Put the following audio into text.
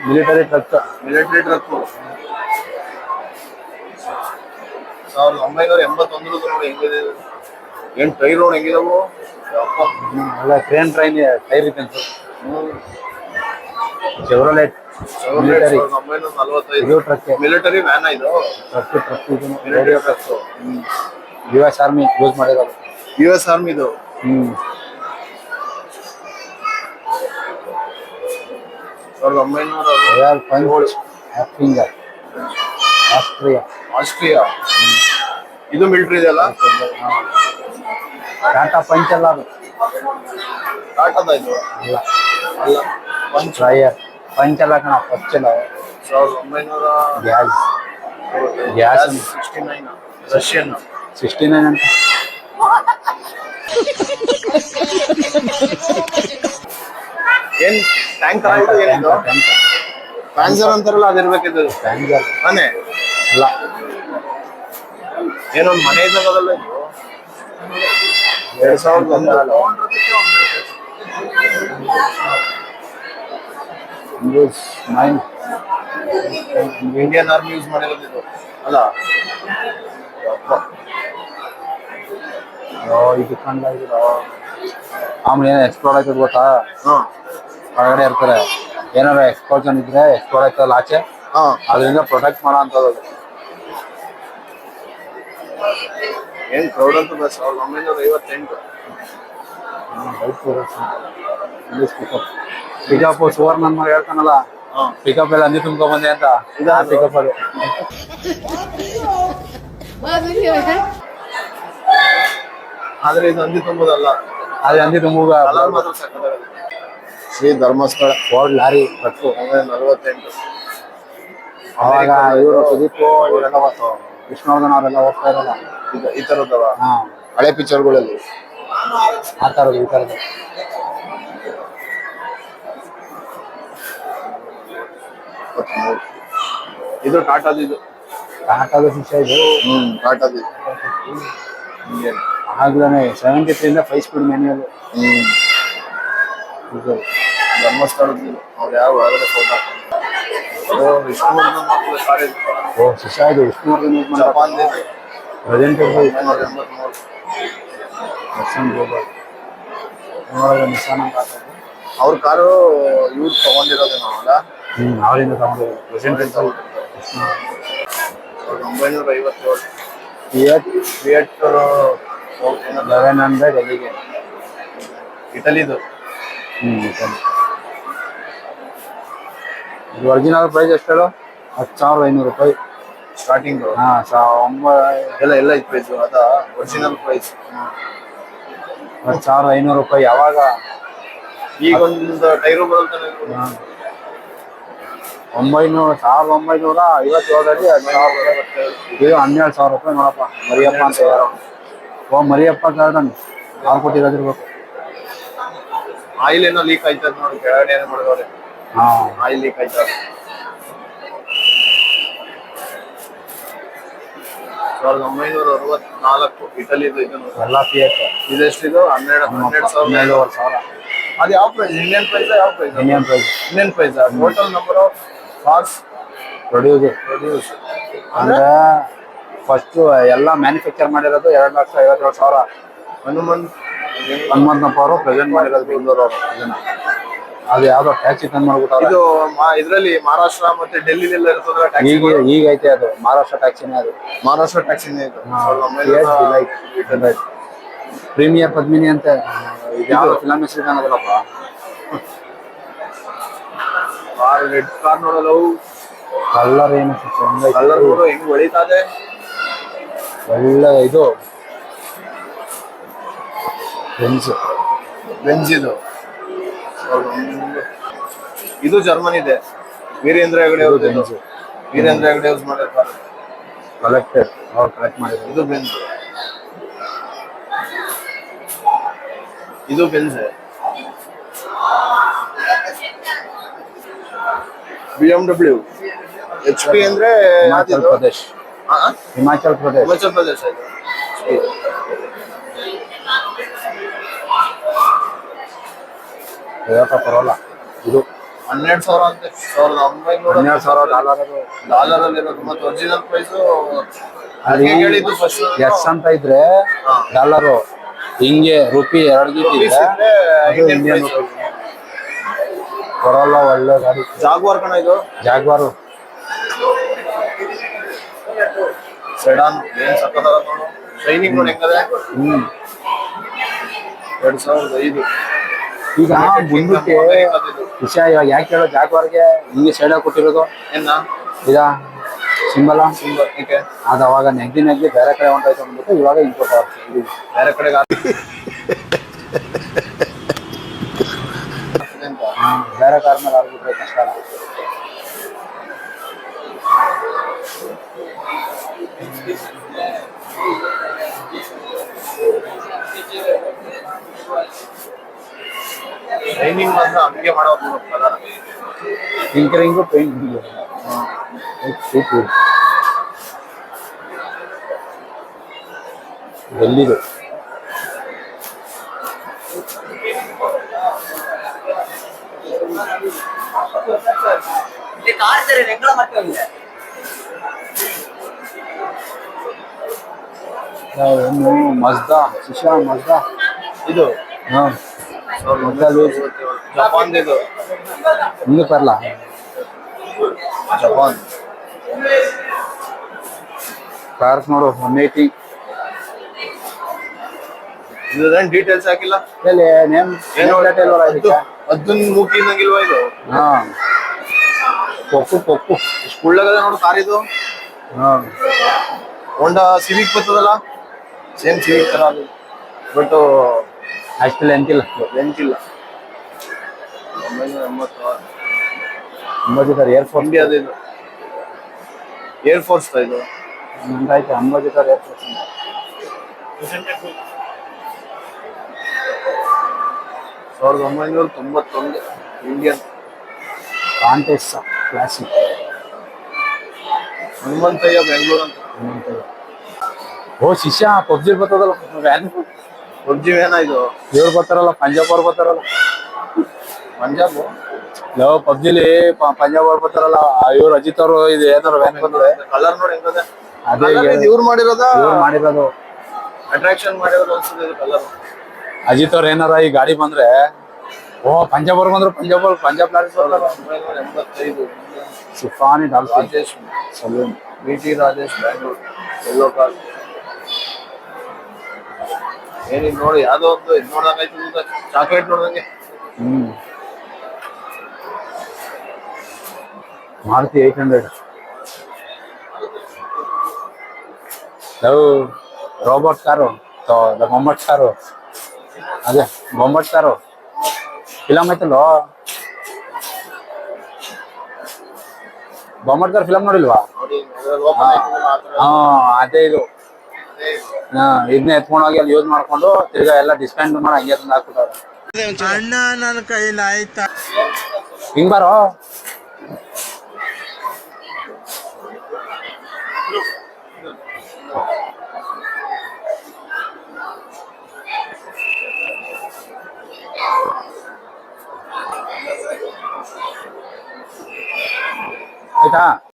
Military truck. Military truck 1981 ನೋಡಿ ಹೆಂಗಿದೆ. ಏನ್ ಟೈರ್ ನೋಡಿ ಹೆಂಗಿದಾವು. ಎಲ್ಲ ಟ್ರೈನ್ ಟೈರ್ ಇದೆ ಅಂತ. ಚೆವ್ರೋಲೆಟ್ ಮಿಲಿಟರಿ 1945 ಇದು ಟ್ರಕ್. ಮಿಲಿಟರಿ ವ್ಯಾನ್ ಇದು. ಟ್ರಕ್ ಇದು radio truck. US army use ಮಾಡಿರೋದು. US ಆರ್ಮಿ ಇದು. 1917 ಆಸ್ಟ್ರಿಯಾ. ಇದು ಮಿಲಿಟರಿ ಇದೆಯಲ್ಲ. ಟಾಟಾ ಪಂಚ್ ಅಲ್ಲ ಅದು. ಟಾಟಾದ ಇದು ಅಲ್ಲ ಅಲ್ಲ ಪಂಚ್ ಪಂಚ್ ಅಲ್ಲ ಕಣ, ಪಂಚ್ ಅಲ್ಲ. 1900 ಗ್ಯಾಸ್ 69 ರಷ್ಯನ್ 69 ಅಂತ. ಏನ್ ಟ್ಯಾಂಕ್ ಏನಿದು ಪ್ಯಾನ್ಸರ್ ಅಂತಾರಲ್ಲ ಅದಿರ್ಬೇಕಿದ್ದು. ತಾನೇ ಅಲ್ಲ, ಏನೊಂದು ಮನೆ ಇದ್ದಾಗಲ್ಲ ಇದು. 2001 ಇಂಡಿಯನ್ ಆರ್ಮಿ ಯೂಸ್ ಮಾಡಿರೋದು ಇದು ಅಲ್ಲ. ಇದು ಕಂಡ ಆಮೇಲೆ ಏನೋ ಎಕ್ಸ್ಪ್ಲೋರ್ ಆಯ್ತದ ಗೊತ್ತಾ. ಹೊರಗಡೆ ಇರ್ತಾರೆ, ಏನಾರ ಎಕ್ಸ್ಪ್ಲೋಷನ್ ಇದ್ರೆ ಎಕ್ಸ್ಪ್ಲೋರ್ ಆಯ್ತಲ್ಲ ಆಚೆ, ಅದರಿಂದ ಪ್ರೊಟೆಕ್ಟ್ ಮಾಡೋ ಅಂತದ್ದು. ಏನ್ ಕ್ರೌಡ್ ಅಂತ 1958 ಪಿಕಪ್ ಸುವರ್ಣ ನನ್ನ ಮಗ ಹೇಳ್ತಾನಲ್ಲ, ಪಿಕಪ್ ಎಲ್ಲ ಅಂದಿ ತುಂಬ್ಕೊ ಬಂದೆ ಅಂತ. ಪಿಕಪ್ ಅದು ಆದ್ರೆ ಇದು ಅಂದಿ ತುಂಬೋದಲ್ಲ. ಅದೇ ಅಂದಿ ತುಂಬ Shri Dharmasthala old lorry truck. 1948 ಅವಾಗ ಇವರು ಸುದೀಪ್ ಇವರೆಲ್ಲ ವಿಷ್ಣುವರ್ಧನ್ ಅವರೆಲ್ಲ ಹೋಗ್ತಾ ಇರಲ್ಲ ಈ ತರದವ ಹಳೆ ಪಿಕ್ಚರ್ಗಳಲ್ಲಿ ಆ ಥರದ್ದು ಈ ಥರದ್ದು. ಇದು ಟಾಟಾದ ಇದು. ಟಾಟಾದ ಶಿಷ್ಯ ಇದು. ಟಾಟಾದ ಆಗ್ಲೇ 73 5 ಸ್ಪೀಡ್ ಮ್ಯಾನ್ಯಲ್. ಧರ್ಮಸ್ಥಳದ ಅವ್ರು ಯಾವ ಒಳಗಡೆ ಫೋಟೋ ವಿಷ್ಣುವರ್ಧನ್ ಕಾಲೇಜ್. ಶಿಷ್ಯ ಇದು ವಿಷ್ಣುವರ್ಧನ್ ಯೂಸ್ ಮಾಡಿ ಪ್ರೆಸೆಂಟ್ ಅವ್ರ ಕಾರು ಇವ್ರು ತಗೊಂಡಿರೋದು ನಾವಲ್ಲ. ಅವರಿಂದ ತಗೊಂಡಿರೋದು ಪ್ರೆಸೆಂಟ್ 1957 ಎಲ್ಲಿಗೆ ಇಟಲಿದು. ಇಟಲಿ. ಇದು ಒರಿಜಿನಲ್ ಪ್ರೈಸ್ ಎಷ್ಟು ಹೇಳು? 10,500 ರೂಪಾಯಿ ಸ್ಟಾರ್ಟಿಂಗ್. ಎಲ್ಲ ಇತ್ತು ಪ್ರೈಸ್. ಅದ ಒರಿಜಿನಲ್ ಪ್ರೈಸ್ 10,500 ರೂಪಾಯಿ. ಯಾವಾಗ ಈಗ ಒಂದು ಟೈರು ಬರುತ್ತಾನೆ 1957ರಲ್ಲಿ 10,000 ಇದು 12,000 ರೂಪಾಯಿ. ನೋಡಪ್ಪ ಮರಿಯಪ್ಪ ಅಂತ ಯಾರು. ಮರಿಯಪ್ಪ ಗಾರ್ಡನ್ ಅವ್ರು ಕೊಟ್ಟಿರೋದಿರ್ಬೇಕು. ಆಯಿಲ್ ಏನೋ ಲೀಕ್ ಆಯ್ತದ ನೋಡಿ, ಕೆಳಗಡೆ ಏನೋ ಮಾಡಿದವ್ರೆ. ಆಯಿಲ್ ಲೀಕ್ ಆಯ್ತದ. 1964 ಇಟಲಿದು. ಇದನ್ನು ಎಲ್ಲ ಫಿಯಟ್. ಇದೆಷ್ಟಿದು? 12,000. ಅದು ಯಾವ ಪ್ರೈಸ್? ಇಂಡಿಯನ್ ಪ್ರೈಸ್ ಯಾವ price? Indian price. Total number of cars produce ಅಂದ್ರೆ ಫಸ್ಟ್ ಎಲ್ಲ ಮ್ಯಾನುಫ್ಯಾಕ್ಚರ್ ಮಾಡಿರೋದು 2,57,000. ಹನುಮಂತಪ್ಪ ಅವರು ಪ್ರೆಸೆಂಟ್ ಮಾಡಿರೋದು ಬೆಂಗಳೂರು ಅವರು. ಅದು ಯಾವ್ದೋ ಟ್ಯಾಕ್ಸಿ ತಂದು ಮಾಡ್ಬಿಟ್ಟು ಇದು ಇದ್ರಲ್ಲಿ ಮಹಾರಾಷ್ಟ್ರ ಮತ್ತೆ ಡೆಲ್ಲಿ ಎಲ್ಲ ಇರ್ತದೆ. ಈಗ ಐತೆ ಅದು ಮಹಾರಾಷ್ಟ್ರ ಟ್ಯಾಕ್ಸಿನೇ. ಅದು ಮಹಾರಾಷ್ಟ್ರ ಟ್ಯಾಕ್ಸಿನೇ ಇದು. ಪ್ರೀಮಿಯರ್ ಪದ್ಮಿನಿ ಅಂತ ಯಾವ ಫಿಲಮ್ ಹೆಸರು ಕಾಣೋದಲ್ಲಪ್ಪ. ರೆಡ್ ಕಾರ್ ನೋಡಲು ಕಲರ್ ಏನು ಕಲರ್ ನೋಡು ಹೆಂಗ್ ಹೊಳಿತಾದೆ. ಒಳ್ಳೆ ಇದು ಬೆಂಜ್ ಇದು. ಇದು ಜರ್ಮನ್ ಇದೆ. ವೀರೇಂದ್ರ ಹೆಗಡೆ ಅವ್ರದ್ದು. ವೀರೇಂದ್ರ ಹೆಗಡೆ ಯೂಸ್ ಮಾಡಿರ್ತಾರೆ. ಕಲೆಕ್ಟೆಡ್ ಅವ್ರು ಕಲೆಕ್ಟ್ ಮಾಡಿದ್ರು. ಇದು ಬೆಂಜ್. ಇದು ಬೆಂಜ್. BMW. HP ಅಂದ್ರೆ ಹಿಮಾಚಲ್ ಪ್ರದೇಶ್. Himachal Pradesh Toyota Corolla. ಇದು 12,000 ಅಂತೆ. 1900 $12,000 ಅದು. ಡಾಲರ್ ಅಲ್ಲಿ ಇರೋದು. ಮತ್ತೆ ಒರಿಜಿನಲ್ ಪ್ರೈಸ್ ಅಲ್ಲಿ ಹೇಳಿದ್ದು ಫಸ್ಟ್ ಎಸ್ ಅಂತ ಇದ್ರೆ ಡಾಲರು, ಹಿಂಗೆ ರುಪಿ 2 ಗೀಟ್ ಇದ್ರೆ ಅದು ಇಂಡಿಯನ್ ರುಪಿ. ಬರೋಲ್ಲ, ಒಳ್ಳೆ ಗಾಡಿ. ಜಾಗ್ವಾರ್ ಕಣ ಇದು. ಜಾಗ್ವಾರು ಸೆಡಾನ್ ಏನ್ ಸಕ್ಕತ್ತಾಗ ನೋಡು. ಶೈನಿಂಗ್ ನೋಡಿ ಹೆಂಗದೆ. 2005. ಈಗ ಮುಂದಕ್ಕೆ ವಿಷಯ ಇವಾಗ ಯಾಕೆ ಹೇಳೋ, ಜಾಗ್ವಾರ್ಗೆ ಹಿಂಗೆ ಸೈಡಾಗಿ ಕೊಟ್ಟಿರೋದು ಏನ ಇದ ಸಿಂಬಲ. ಏಕೆ ಅದು ಅವಾಗ ನೆಗ್ದಿ ಬೇರೆ ಕಡೆ ಹೊಂಟೋಯ್ತು ಅಂದ್ಬಿಟ್ಟು ಇವಾಗ ಇಂಪೋರ್ಟ್ ಆಗ್ತದೆ ಬೇರೆ ಕಡೆಗೆ ಬೇರೆ ಕಾರ್ ಮೇಲೆ ಆಗ್ಬಿಟ್ರೆ ಕಷ್ಟ. ಶೈನಿಂಗ್ ಮಾತ್ರ ಹಂಗೆ ಮಾಡೋದು ಕಲರ್. ಟಿಂಕರಿಂಗು ಪೇಂಟ್ ಎಲ್ಲಿದು ಏನು ಮಜ್ದಾ, ಶಿಶಾ ಮಜ್ದಾ ಇದು ಜಪಾನ್. ಇದು ಹಿಂಗೆ ಬರಲ್ಲ. ಜಪಾನ್ ಕಾರ್ಸ್ ನೋಡು 180. ಇದೇನ್ ಡೀಟೇಲ್ಸ್ ಹಾಕಿಲ್ಲ. ಎಲ್ಲಿ ನೇಮ್ ಅದನ್ನ ಮೂಕಿನಂಗಿಲ್ವಾ ಇದು. ಹಾ ಪೊಕ್ಕು ಇಷ್ಟು ಕುಳ್ಳಗದ ನೋಡು ಕಾರ್ ಇದು. ಹಾ ಹೋಂಡಾ ಸಿವಿಕ್ ಬರ್ತದಲ್ಲ, ಸೇಮ್ ಸಿವಿಕ್ ತರ ಅದು. ಬಟ್ ಅಷ್ಟು ಲೆಂತ್ ಇಲ್ಲ. 986 ಏರ್ಫೋರ್ಸ್ ಇಂಡಿಯಾದ ಇದು. ಏರ್ಫೋರ್ಸ್ ಇದು. ಆಯ್ತು, Ambajikar air force. 1991 Indian Contessa classic. Hanumanthaiah Bengaluru ಅಂತ. ಓ ಶಿಷ್ಯ ಪಬ್ಜಿ ಬರ್ತದಲ್ಲ ವ್ಯಾನ್. ಪಬ್ಜಿ ಏನ ಇದು. ಇವ್ರು ಬರ್ತಾರಲ್ಲ, ಪಂಜಾಬ್ ಅವ್ರು ಬರ್ತಾರಲ್ಲ. ಪಂಜಾಬ್ ಯಾವ ಪಬ್ಜಿಲಿ ಪಂಜಾಬ್ ಅವ್ರು ಬರ್ತಾರಲ್ಲ, ಇವ್ರು ಅಜಿತ್ ಅವರು ಇದು ಏನಾರು ವ್ಯಾನ್ ಬಂದ್ರೆ ಕಲರ್ ನೋಡಿ ಹೆಂಗದೆ. ಅದೇ ಇವ್ರು ಮಾಡಿರೋದ, ಇವ್ರು ಮಾಡಿರೋದು. ಅಟ್ರಾಕ್ಷನ್ ಮಾಡಿರೋದು ಅನ್ಸುತ್ತೆ ಇದು ಕಲರ್. ಅಜಿತ್ ಅವ್ರು ಏನಾರ ಈ ಗಾಡಿ ಬಂದ್ರೆ, ಓ ಪಂಜಾಬ್ ಅವ್ರು ಬಂದ್ರು, ಪಂಜಾಬ್ ಲಾರೀಸ್ ಬರ್ತಾರ. 1985 ಸಿಫಾನಿ Dolphin Rajesh saloon. BT Rajesh Bangalore. ಎಲ್ಲೋ ಕಾರ್ ಏನಿದ್ ನೋಡಿ. ಯಾವ್ದೋ ಒಂದು ಇದು ನೋಡ್ದಂಗಾಯ್ತು, ಚಾಕ್ಲೇಟ್ ನೋಡ್ದಂಗೆ. ಮಾರುತಿ 800. ರೋಬೋಟ್ ಕಾರು, ಬೊಂಬಟ್ ಕಾರು. ಅದೇ ಬೊಂಬಟ್ ಕಾರು ಫಿಲಮ್ ಐತಲ್ವ, ಬೊಂಬಟ್ ಕಾರ್ ಫಿಲಮ್ ನೋಡಿಲ್ವಾ? ನೋಡಿ ಹಾ ಅದೇ ಇದು. ಇದನ್ನ ಎತ್ಕೊಂಡು ಹೋಗಿ ಅಲ್ಲಿ ಯೂಸ್ ಮಾಡ್ಕೊಂಡು ತಿರ್ಗಾ ಎಲ್ಲ ಡಿಸ್ಕೌಂಟ್ ಮಾಡಿ ಹಂಗೆ ತಂದು ಹಾಕ್ಬಿಟ್ಟಾರೆ. ಅಣ್ಣ ನನ್ನ ಕೈಲಿ ಆಯ್ತಾ. ಹಿಂಗ್ ಬಾರೋ. ಆಯ್ತಾ?